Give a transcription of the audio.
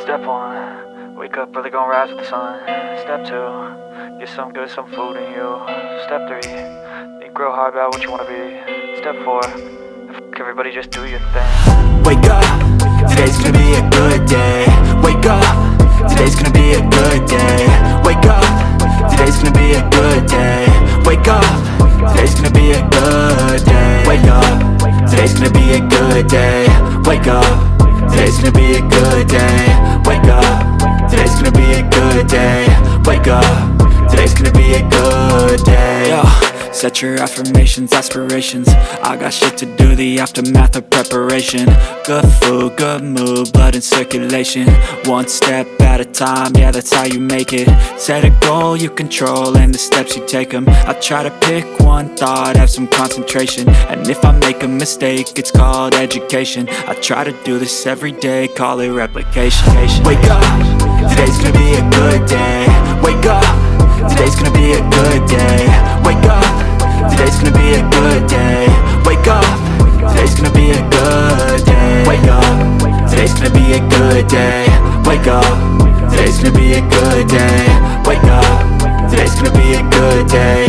Step 1, wake up early, gonna rise with the sun. Step 2, get some good, some food in you. Step 3, think real hard about what you wanna be. Step 4, everybody just do your thing. Wake up, today's gonna be a good day. Wake up, today's gonna be a good day. Wake up, today's gonna be a good day. Wake up, today's gonna be a good day. Wake up, today's gonna be a good day. Wake up, today's gonna be a good day. Wake up, today's gonna be a good day. Wake up, today's gonna be a good day. Yo, set your affirmations, aspirations. I got shit to do, the aftermath of preparation. Good food, good mood, blood in circulation. One step at a time, yeah, that's how you make it. Set a goal you control and the steps you take them. I try to pick one thought, have some concentration. And if I make a mistake, it's called education. I try to do this every day, call it replication. Wake up, today's gonna be a good day. Wake up, today's gonna be a good day. Wake up, today's gonna be a good day. Wake up, today's gonna be a good day. Wake up, today's gonna be a good day. Wake up, today's gonna be a good day. Wake up, today's gonna be a good day.